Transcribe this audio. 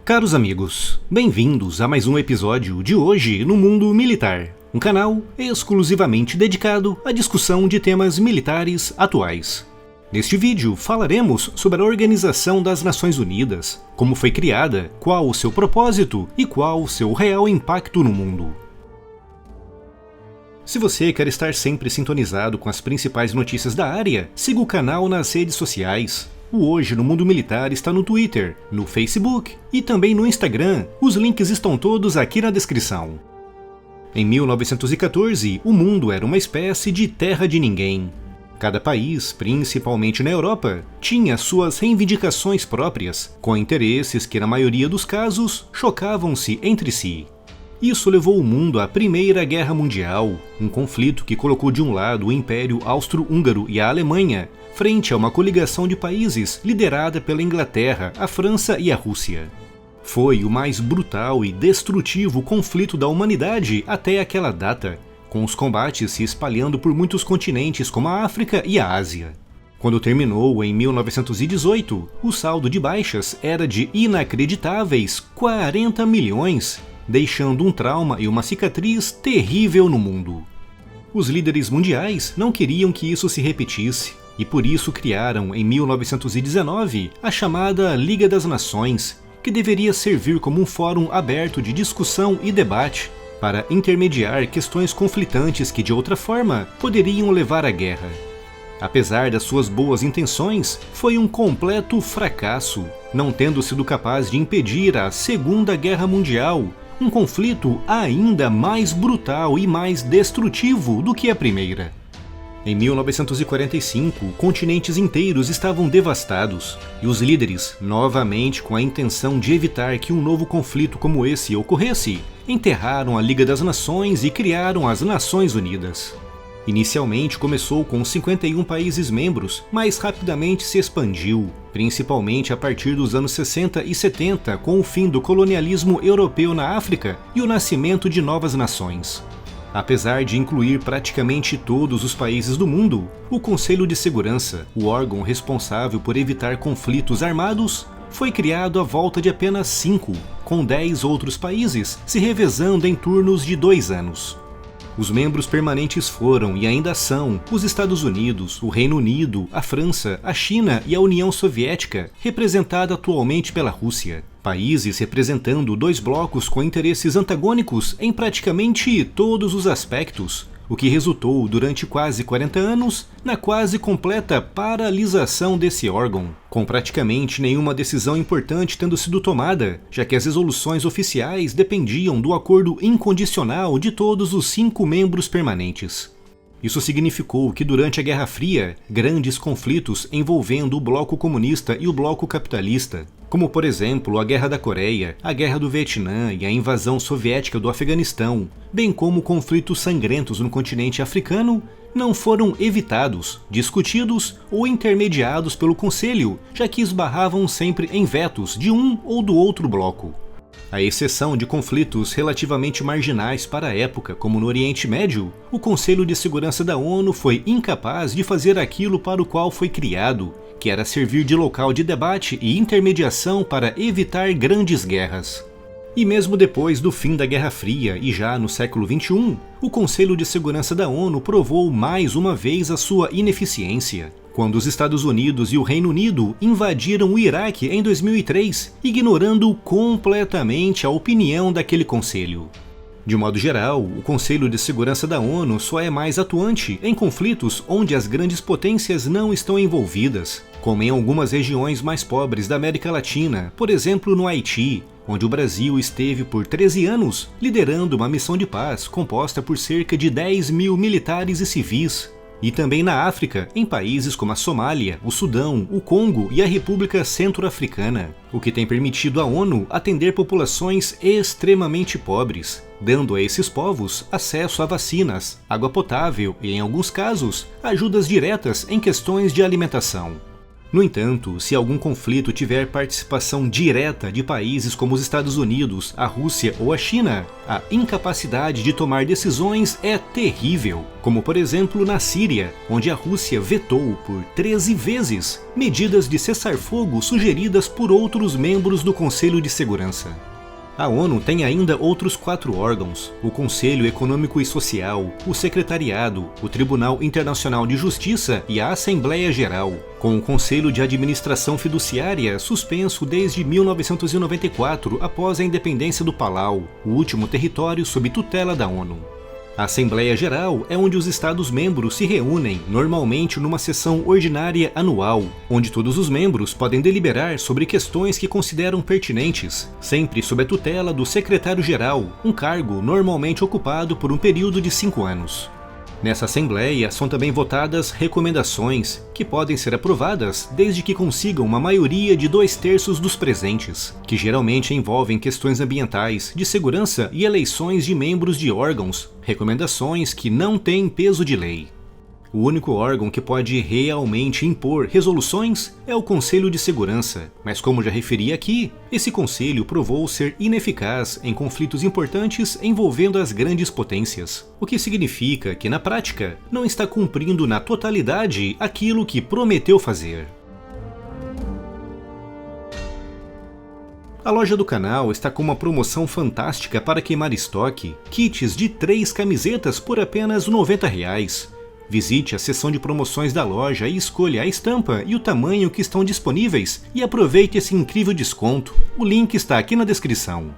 Caros amigos, bem-vindos a mais um episódio de Hoje no Mundo Militar, um canal exclusivamente dedicado à discussão de temas militares atuais. Neste vídeo falaremos sobre a Organização das Nações Unidas, como foi criada, qual o seu propósito e qual o seu real impacto no mundo. Se você quer estar sempre sintonizado com as principais notícias da área, siga o canal nas redes sociais. O Hoje no Mundo Militar está no Twitter, no Facebook e também no Instagram. Os links estão todos aqui na descrição. Em 1914, o mundo era uma espécie de terra de ninguém. Cada país, principalmente na Europa, tinha suas reivindicações próprias, com interesses que na maioria dos casos chocavam-se entre si. Isso levou o mundo à Primeira Guerra Mundial, um conflito que colocou de um lado o Império Austro-Húngaro e a Alemanha, frente a uma coligação de países liderada pela Inglaterra, a França e a Rússia. Foi o mais brutal e destrutivo conflito da humanidade até aquela data, com os combates se espalhando por muitos continentes como a África e a Ásia. Quando terminou em 1918, o saldo de baixas era de inacreditáveis 40 milhões, deixando um trauma e uma cicatriz terrível no mundo. Os líderes mundiais não queriam que isso se repetisse, e por isso criaram em 1919 a chamada Liga das Nações, que deveria servir como um fórum aberto de discussão e debate, para intermediar questões conflitantes que de outra forma poderiam levar à guerra. Apesar das suas boas intenções, foi um completo fracasso, não tendo sido capaz de impedir a Segunda Guerra Mundial, um conflito ainda mais brutal e mais destrutivo do que a primeira. Em 1945, continentes inteiros estavam devastados, e os líderes, novamente com a intenção de evitar que um novo conflito como esse ocorresse, enterraram a Liga das Nações e criaram as Nações Unidas. Inicialmente começou com 51 países membros, mas rapidamente se expandiu, principalmente a partir dos anos 60 e 70, com o fim do colonialismo europeu na África e o nascimento de novas nações. Apesar de incluir praticamente todos os países do mundo, o Conselho de Segurança, o órgão responsável por evitar conflitos armados, foi criado à volta de apenas 5, com 10 outros países se revezando em turnos de 2 anos. Os membros permanentes foram e ainda são os Estados Unidos, o Reino Unido, a França, a China e a União Soviética, representada atualmente pela Rússia. Países representando dois blocos com interesses antagônicos em praticamente todos os aspectos, o que resultou, durante quase 40 anos, na quase completa paralisação desse órgão, com praticamente nenhuma decisão importante tendo sido tomada, já que as resoluções oficiais dependiam do acordo incondicional de todos os 5 membros permanentes. Isso significou que durante a Guerra Fria, grandes conflitos envolvendo o bloco comunista e o bloco capitalista, como por exemplo a Guerra da Coreia, a Guerra do Vietnã e a invasão soviética do Afeganistão, bem como conflitos sangrentos no continente africano, não foram evitados, discutidos ou intermediados pelo Conselho, já que esbarravam sempre em vetos de um ou do outro bloco. À exceção de conflitos relativamente marginais para a época, como no Oriente Médio, o Conselho de Segurança da ONU foi incapaz de fazer aquilo para o qual foi criado, que era servir de local de debate e intermediação para evitar grandes guerras. E mesmo depois do fim da Guerra Fria e já no século XXI, o Conselho de Segurança da ONU provou mais uma vez a sua ineficiência, quando os Estados Unidos e o Reino Unido invadiram o Iraque em 2003, ignorando completamente a opinião daquele conselho. De modo geral, o Conselho de Segurança da ONU só é mais atuante em conflitos onde as grandes potências não estão envolvidas, como em algumas regiões mais pobres da América Latina, por exemplo no Haiti, onde o Brasil esteve por 13 anos liderando uma missão de paz composta por cerca de 10 mil militares e civis, e também na África, em países como a Somália, o Sudão, o Congo e a República Centro-Africana, o que tem permitido à ONU atender populações extremamente pobres, dando a esses povos acesso a vacinas, água potável e, em alguns casos, ajudas diretas em questões de alimentação. No entanto, se algum conflito tiver participação direta de países como os Estados Unidos, a Rússia ou a China, a incapacidade de tomar decisões é terrível, como por exemplo na Síria, onde a Rússia vetou por 13 vezes medidas de cessar-fogo sugeridas por outros membros do Conselho de Segurança. A ONU tem ainda outros 4 órgãos: o Conselho Econômico e Social, o Secretariado, o Tribunal Internacional de Justiça e a Assembleia Geral, com o Conselho de Administração Fiduciária suspenso desde 1994 após a independência do Palau, o último território sob tutela da ONU. A Assembleia Geral é onde os Estados-membros se reúnem, normalmente numa sessão ordinária anual, onde todos os membros podem deliberar sobre questões que consideram pertinentes, sempre sob a tutela do Secretário-Geral, um cargo normalmente ocupado por um período de 5 anos. Nessa Assembleia são também votadas recomendações, que podem ser aprovadas desde que consigam uma maioria de 2/3 dos presentes, que geralmente envolvem questões ambientais, de segurança e eleições de membros de órgãos, recomendações que não têm peso de lei. O único órgão que pode realmente impor resoluções é o Conselho de Segurança, mas como já referi aqui, esse conselho provou ser ineficaz em conflitos importantes envolvendo as grandes potências, o que significa que na prática não está cumprindo na totalidade aquilo que prometeu fazer. A loja do canal está com uma promoção fantástica para queimar estoque, kits de 3 camisetas por apenas R$ 90. Visite a seção de promoções da loja e escolha a estampa e o tamanho que estão disponíveis e aproveite esse incrível desconto. O link está aqui na descrição.